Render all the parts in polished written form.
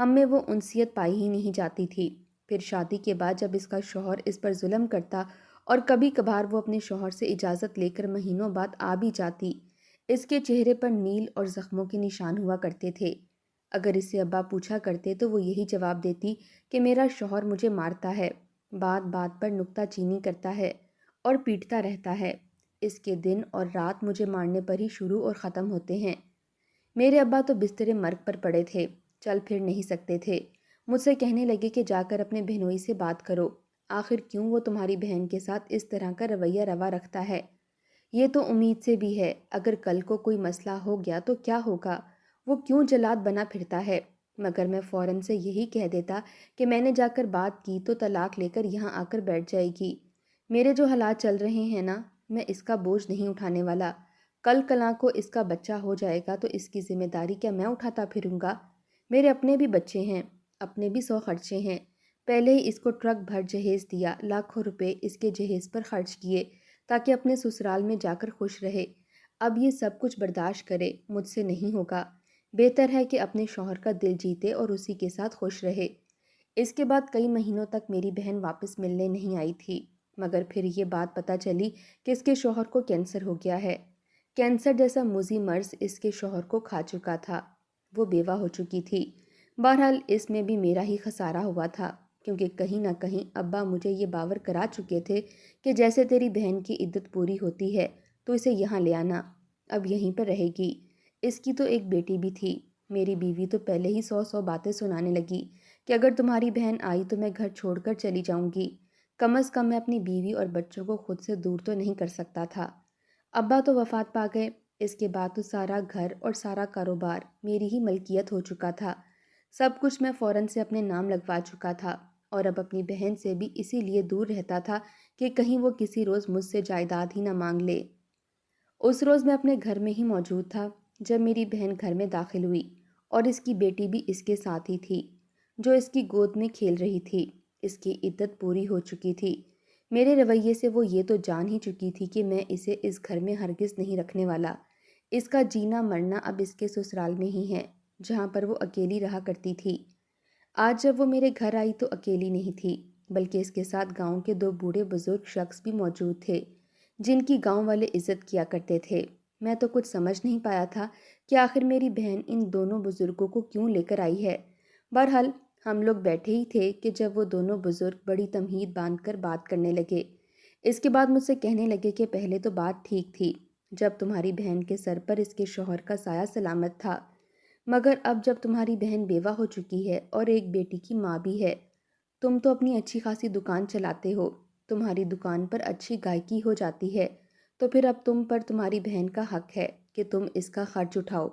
ہم میں وہ انسیت پائی ہی نہیں جاتی تھی۔ پھر شادی کے بعد جب اس کا شوہر اس پر ظلم کرتا اور کبھی کبھار وہ اپنے شوہر سے اجازت لے کر مہینوں بعد آ بھی جاتی، اس کے چہرے پر نیل اور زخموں کے نشان ہوا کرتے تھے۔ اگر اس سے ابا پوچھا کرتے تو وہ یہی جواب دیتی کہ میرا شوہر مجھے مارتا ہے، بات بات پر نکتہ چینی کرتا ہے اور پیٹتا رہتا ہے۔ اس کے دن اور رات مجھے مارنے پر ہی شروع اور ختم ہوتے ہیں۔ میرے ابا تو بستر مرگ پر پڑے تھے، چل پھر نہیں سکتے تھے۔ مجھ سے کہنے لگے کہ جا کر اپنے بہنوئی سے بات کرو، آخر کیوں وہ تمہاری بہن کے ساتھ اس طرح کا رویہ روا رکھتا ہے۔ یہ تو امید سے بھی ہے، اگر کل کو کوئی مسئلہ ہو گیا تو کیا ہوگا، وہ کیوں جلاد بنا پھرتا ہے۔ مگر میں فوراً سے یہی کہہ دیتا کہ میں نے جا کر بات کی تو طلاق لے کر یہاں آ کر بیٹھ جائے گی۔ میرے جو حالات چل رہے ہیں نا، میں اس کا بوجھ نہیں اٹھانے والا۔ کل کلاں کو اس کا بچہ ہو جائے گا تو اس کی ذمہ داری کیا میں اٹھاتا پھروں گا؟ میرے اپنے بھی بچے ہیں، اپنے بھی 100 خرچے ہیں۔ پہلے ہی اس کو ٹرک بھر جہیز دیا، لاکھوں روپے اس کے جہیز پر خرچ کیے تاکہ اپنے سسرال میں جا کر خوش رہے۔ اب یہ سب کچھ برداشت کرے، مجھ سے نہیں ہوگا۔ بہتر ہے کہ اپنے شوہر کا دل جیتے اور اسی کے ساتھ خوش رہے۔ اس کے بعد کئی مہینوں تک میری بہن واپس ملنے نہیں آئی تھی، مگر پھر یہ بات پتہ چلی کہ اس کے شوہر کو کینسر ہو گیا ہے۔ کینسر جیسا موذی مرض اس کے شوہر کو کھا چکا تھا۔ وہ بیوہ ہو چکی تھی۔ بہرحال اس میں بھی میرا ہی خسارہ ہوا تھا، کیونکہ کہیں نہ کہیں ابا مجھے یہ باور کرا چکے تھے کہ جیسے تیری بہن کی عدت پوری ہوتی ہے تو اسے یہاں لے آنا، اب یہیں پر رہے گی۔ اس کی تو ایک بیٹی بھی تھی۔ میری بیوی تو پہلے ہی 100 باتیں سنانے لگی کہ اگر تمہاری بہن آئی تو میں گھر چھوڑ کر چلی جاؤں گی۔ کم از کم میں اپنی بیوی اور بچوں کو خود سے دور تو نہیں کر سکتا تھا۔ ابا تو وفات پا گئے، اس کے بعد تو سارا گھر اور سارا کاروبار میری ہی ملکیت ہو چکا تھا۔ سب کچھ میں فوراً سے اپنے نام لگوا چکا تھا اور اب اپنی بہن سے بھی اسی لیے دور رہتا تھا کہ کہیں وہ کسی روز مجھ سے جائیداد ہی نہ مانگ لے۔ اس روز میں اپنے گھر میں ہی موجود تھا جب میری بہن گھر میں داخل ہوئی اور اس کی بیٹی بھی اس کے ساتھ ہی تھی، جو اس کی گود میں کھیل رہی تھی۔ اس کی عدت پوری ہو چکی تھی۔ میرے رویے سے وہ یہ تو جان ہی چکی تھی کہ میں اسے اس گھر میں ہرگز نہیں رکھنے والا۔ اس کا جینا مرنا اب اس کے سسرال میں ہی ہے، جہاں پر وہ اکیلی رہا کرتی تھی۔ آج جب وہ میرے گھر آئی تو اکیلی نہیں تھی، بلکہ اس کے ساتھ گاؤں کے 2 بوڑھے بزرگ شخص بھی موجود تھے، جن کی گاؤں والے عزت کیا کرتے تھے۔ میں تو کچھ سمجھ نہیں پایا تھا کہ آخر میری بہن ان دونوں بزرگوں کو کیوں لے کر آئی ہے۔ بہرحال ہم لوگ بیٹھے ہی تھے کہ جب وہ دونوں بزرگ بڑی تمہید باندھ کر بات کرنے لگے۔ اس کے بعد مجھ سے کہنے لگے کہ پہلے تو بات ٹھیک تھی جب تمہاری بہن کے سر پر اس کے شوہر کا سایہ سلامت تھا، مگر اب جب تمہاری بہن بیوہ ہو چکی ہے اور ایک بیٹی کی ماں بھی ہے، تم تو اپنی اچھی خاصی دکان چلاتے ہو، تمہاری دکان پر اچھی گاہکی ہو جاتی ہے، تو پھر اب تم پر تمہاری بہن کا حق ہے کہ تم اس کا خرچ اٹھاؤ،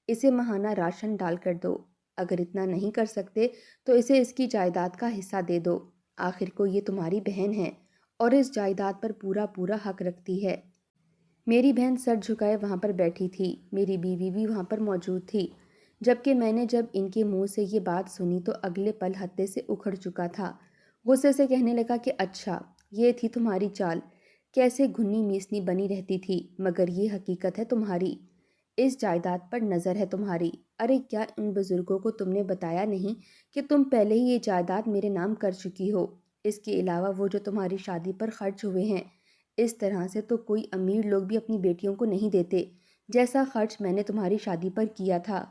اسے ماہانہ راشن ڈال کر دو۔ اگر اتنا نہیں کر سکتے تو اسے اس کی جائیداد کا حصہ دے دو، آخر کو یہ تمہاری بہن ہے اور اس جائیداد پر پورا پورا حق رکھتی ہے۔ میری بہن سر جھکائے وہاں پر بیٹھی تھی، میری بیوی بھی وہاں پر موجود تھی، جبکہ میں نے جب ان کے منہ سے یہ بات سنی تو اگلے پل ہتے سے اکھڑ چکا تھا۔ غصے سے کہنے لگا کہ اچھا یہ تھی تمہاری چال، کیسے گھنی میسنی بنی رہتی تھی، مگر یہ حقیقت ہے تمہاری، اس جائیداد پر نظر ہے تمہاری۔ ارے کیا ان بزرگوں کو تم نے بتایا نہیں کہ تم پہلے ہی یہ جائیداد میرے نام کر چکی ہو؟ اس کے علاوہ وہ جو تمہاری شادی پر خرچ ہوئے ہیں، اس طرح سے تو کوئی امیر لوگ بھی اپنی بیٹیوں کو نہیں دیتے جیسا خرچ میں نے تمہاری شادی پر کیا تھا۔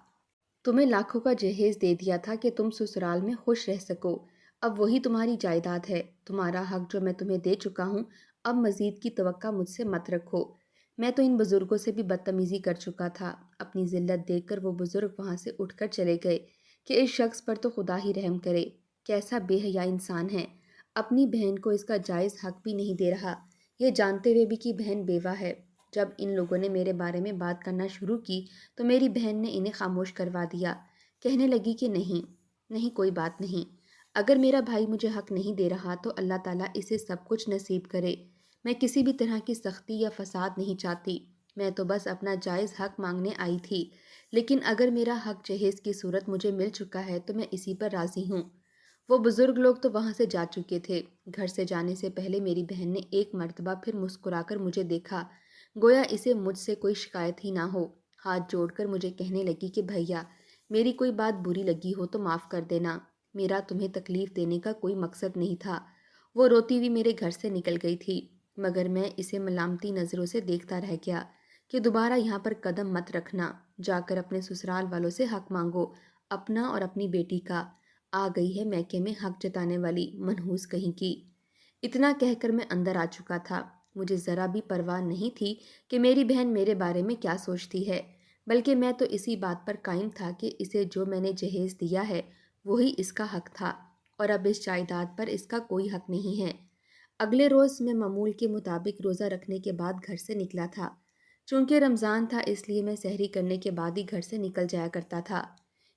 تمہیں لاکھوں کا جہیز دے دیا تھا کہ تم سسرال میں خوش رہ سکو، اب وہی تمہاری جائیداد ہے، تمہارا حق جو میں تمہیں دے چکا ہوں، اب مزید کی توقع مجھ سے مت رکھو۔ میں تو ان بزرگوں سے بھی بدتمیزی کر چکا تھا۔ اپنی ذلت دیکھ کر وہ بزرگ وہاں سے اٹھ کر چلے گئے کہ اس شخص پر تو خدا ہی رحم کرے، کیسا بے حیا انسان ہے، اپنی بہن کو اس کا جائز حق بھی نہیں دے رہا، یہ جانتے ہوئے بھی کہ بہن بیوہ ہے۔ جب ان لوگوں نے میرے بارے میں بات کرنا شروع کی تو میری بہن نے انہیں خاموش کروا دیا، کہنے لگی کہ نہیں کوئی بات نہیں، اگر میرا بھائی مجھے حق نہیں دے رہا تو اللہ تعالیٰ اسے سب کچھ نصیب کرے، میں کسی بھی طرح کی سختی یا فساد نہیں چاہتی، میں تو بس اپنا جائز حق مانگنے آئی تھی، لیکن اگر میرا حق جہیز کی صورت مجھے مل چکا ہے تو میں اسی پر راضی ہوں۔ وہ بزرگ لوگ تو وہاں سے جا چکے تھے۔ گھر سے جانے سے پہلے میری بہن نے ایک مرتبہ پھر مسکرا کر مجھے دیکھا، گویا اسے مجھ سے کوئی شکایت ہی نہ ہو۔ ہاتھ جوڑ کر مجھے کہنے لگی کہ بھیا میری کوئی بات بری لگی ہو تو معاف کر دینا، میرا تمہیں تکلیف دینے کا کوئی مقصد نہیں تھا۔ وہ روتی ہوئی میرے گھر سے نکل گئی تھی، مگر میں اسے ملامتی نظروں سے دیکھتا رہ گیا کہ دوبارہ یہاں پر قدم مت رکھنا، جا کر اپنے سسرال والوں سے حق مانگو، اپنا اور اپنی بیٹی کا۔ آ گئی ہے میکے میں حق جتانے والی منحوس کہیں کی۔ اتنا کہہ کر میں اندر آ چکا تھا۔ مجھے ذرا بھی پرواہ نہیں تھی کہ میری بہن میرے بارے میں کیا سوچتی ہے، بلکہ میں تو اسی بات پر قائم تھا کہ اسے جو میں نے جہیز دیا ہے وہی اس کا حق تھا، اور اب اس جائیداد پر اس کا کوئی حق نہیں ہے۔ اگلے روز میں معمول کے مطابق روزہ رکھنے کے بعد گھر سے نکلا تھا۔ چونکہ رمضان تھا اس لیے میں سحری کرنے کے بعد ہی گھر سے نکل جایا کرتا تھا۔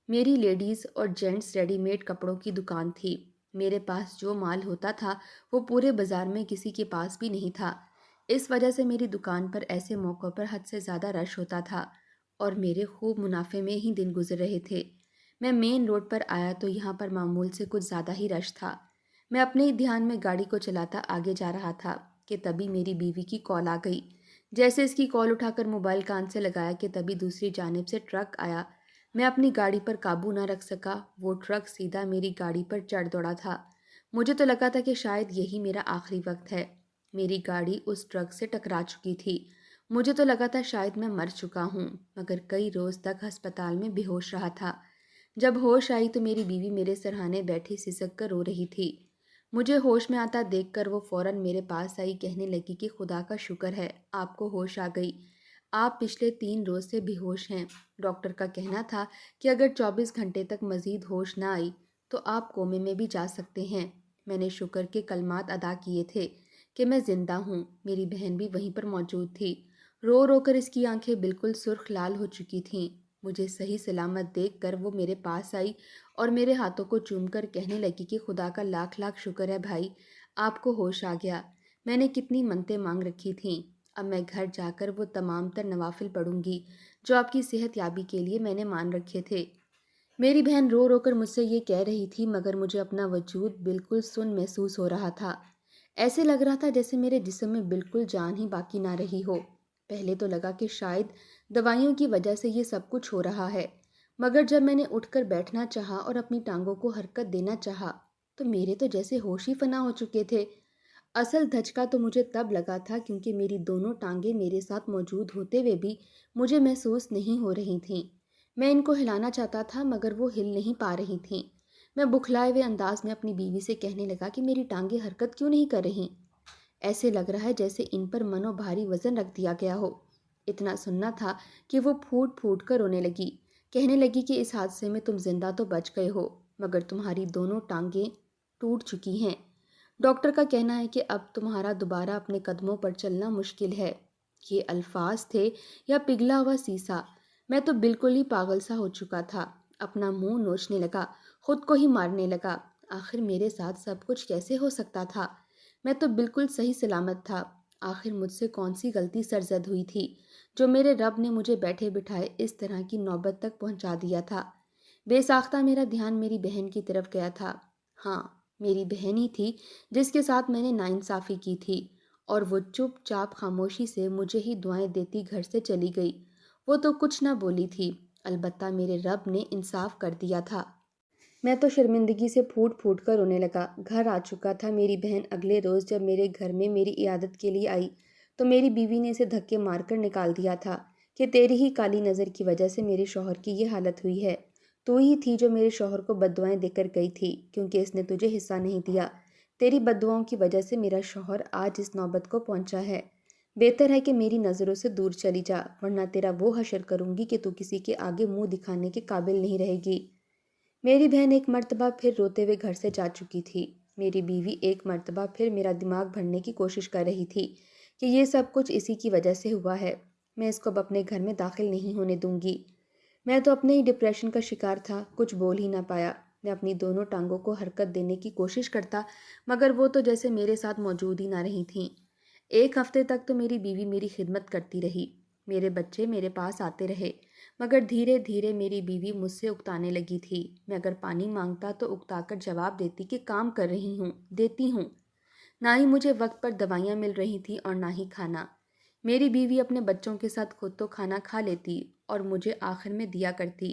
میری لیڈیز اور جینٹس ریڈی میڈ کپڑوں کی دکان تھی۔ میرے پاس جو مال ہوتا تھا وہ پورے بازار میں کسی کے پاس بھی نہیں تھا۔ اس وجہ سے میری دکان پر ایسے موقعوں پر حد سے زیادہ رش ہوتا تھا اور میرے خوب منافع میں ہی دن گزر رہے تھے۔ میں مین روڈ پر آیا تو یہاں پر معمول سے کچھ زیادہ ہی رش تھا۔ میں اپنے ہی دھیان میں گاڑی کو چلاتا آگے جا رہا تھا کہ تبھی میری بیوی کی کال آ گئی۔ جیسے اس کی کال اٹھا کر موبائل کان سے لگایا کہ تبھی دوسری جانب سے ٹرک آیا۔ میں اپنی گاڑی پر قابو نہ رکھ سکا، وہ ٹرک سیدھا میری گاڑی پر چڑھ دوڑا تھا۔ مجھے تو لگا تھا کہ شاید یہی میرا آخری وقت ہے۔ میری گاڑی اس ٹرک سے ٹکرا چکی تھی۔ مجھے تو لگا تھا شاید میں مر چکا ہوں، مگر کئی روز تک ہسپتال میں بے ہوش رہا تھا۔ جب ہوش آئی تو میری بیوی میرے سرہانے بیٹھی سسک کر رو رہی تھی۔ مجھے ہوش میں آتا دیکھ کر وہ فوراً میرے پاس آئی، کہنے لگی کہ خدا کا شکر ہے آپ کو ہوش آ گئی، آپ پچھلے 3 روز سے بے ہوش ہیں۔ ڈاکٹر کا کہنا تھا کہ اگر 24 گھنٹے تک مزید ہوش نہ آئی تو آپ کومے میں بھی جا سکتے ہیں۔ میں نے شکر کے کلمات ادا کیے تھے کہ میں زندہ ہوں۔ میری بہن بھی وہیں پر موجود تھی۔ رو رو کر اس کی آنکھیں بالکل سرخ لال ہو چکی تھیں۔ مجھے صحیح سلامت دیکھ کر وہ میرے پاس آئی اور میرے ہاتھوں کو چوم کر کہنے لگی کہ خدا کا لاکھ لاکھ شکر ہے بھائی، آپ کو ہوش آ گیا۔ میں نے کتنی منتیں مانگ رکھی تھیں، اب میں گھر جا کر وہ تمام تر نوافل پڑھوں گی جو آپ کی صحت یابی کے لیے میں نے مان رکھے تھے۔ میری بہن رو رو کر مجھ سے یہ کہہ رہی تھی، مگر مجھے اپنا وجود بالکل سن محسوس ہو رہا تھا۔ ایسے لگ رہا تھا جیسے میرے جسم میں بالکل جان ہی باقی نہ رہی ہو۔ پہلے تو لگا کہ شاید دوائیوں کی وجہ سے یہ سب کچھ ہو رہا ہے، مگر جب میں نے اٹھ کر بیٹھنا چاہا اور اپنی ٹانگوں کو حرکت دینا چاہا تو میرے تو جیسے ہوش ہی فنا ہو چکے تھے۔ اصل دھچکا تو مجھے تب لگا تھا کیونکہ میری دونوں ٹانگیں میرے ساتھ موجود ہوتے ہوئے بھی مجھے محسوس نہیں ہو رہی تھیں۔ میں ان کو ہلانا چاہتا تھا مگر وہ ہل نہیں پا رہی تھیں۔ میں بکھلائے ہوئے انداز میں اپنی بیوی سے کہنے لگا کہ میری ٹانگیں حرکت کیوں نہیں کر رہی؟ ایسے لگ رہا ہے جیسے ان پر منو بھاری وزن رکھ دیا گیا ہو۔ اتنا سننا تھا کہ وہ پھوٹ پھوٹ کر رونے لگی، کہنے لگی کہ اس حادثے میں تم زندہ تو بچ گئے ہو مگر تمہاری دونوں ٹانگیں ٹوٹ چکی ہیں۔ ڈاکٹر کا کہنا ہے کہ اب تمہارا دوبارہ اپنے قدموں پر چلنا مشکل ہے۔ یہ الفاظ تھے یا پگھلا ہوا سیسا۔ میں تو بالکل ہی پاگل سا ہو چکا تھا، اپنا منہ نوچنے لگا، خود کو ہی مارنے لگا۔ آخر میرے ساتھ سب کچھ کیسے ہو سکتا تھا؟ میں تو بالکل صحیح سلامت تھا۔ آخر مجھ سے کون سی غلطی سرزد ہوئی تھی جو میرے رب نے مجھے بیٹھے بٹھائے اس طرح کی نوبت تک پہنچا دیا تھا؟ بے ساختہ میرا دھیان میری بہن کی طرف گیا تھا۔ ہاں، میری بہن ہی تھی جس کے ساتھ میں نے ناانصافی کی تھی، اور وہ چپ چاپ خاموشی سے مجھے ہی دعائیں دیتی گھر سے چلی گئی۔ وہ تو کچھ نہ بولی تھی، البتہ میرے رب نے انصاف کر دیا تھا۔ میں تو شرمندگی سے پھوٹ پھوٹ کر رونے لگا۔ گھر آ چکا تھا۔ میری بہن اگلے روز جب میرے گھر میں میری عیادت کے لیے آئی تو میری بیوی نے اسے دھکے مار کر نکال دیا تھا کہ تیری ہی کالی نظر کی وجہ سے میرے شوہر کی یہ حالت ہوئی ہے۔ تو ہی تھی جو میرے شوہر کو بد دعائیں دے کر گئی تھی کیونکہ اس نے تجھے حصہ نہیں دیا۔ تیری بد دعاؤں کی وجہ سے میرا شوہر آج اس نوبت کو پہنچا ہے۔ بہتر ہے کہ میری نظروں سے دور چلی جا، ورنہ تیرا وہ حشر کروں گی کہ تو کسی کے آگے منہ دکھانے کے قابل نہیں رہے گی۔ میری بہن ایک مرتبہ پھر روتے ہوئے گھر سے جا چکی تھی۔ میری بیوی ایک مرتبہ پھر میرا دماغ بھرنے کی کوشش کر رہی تھی کہ یہ سب کچھ اسی کی وجہ سے ہوا ہے، میں اس کو اب اپنے گھر میں داخل نہیں ہونے دوں گی۔ میں تو اپنے ہی ڈپریشن کا شکار تھا، کچھ بول ہی نہ پایا۔ میں اپنی دونوں ٹانگوں کو حرکت دینے کی کوشش کرتا مگر وہ تو جیسے میرے ساتھ موجود ہی نہ رہی تھیں۔ 1 ہفتے تک تو میری بیوی میری خدمت کرتی رہی، میرے بچے میرے پاس آتے رہے، مگر دھیرے دھیرے میری بیوی مجھ سے اکتانے لگی تھی۔ میں اگر پانی مانگتا تو اکتا کر جواب دیتی کہ کام کر رہی ہوں، دیتی ہوں۔ نہ ہی مجھے وقت پر دوائیاں مل رہی تھیں اور نہ ہی کھانا۔ میری بیوی اپنے بچوں کے ساتھ خود تو کھانا کھا لیتی اور مجھے آخر میں دیا کرتی۔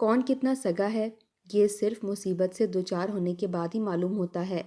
کون کتنا سگا ہے یہ صرف مصیبت سے دوچار ہونے کے بعد ہی معلوم ہوتا ہے۔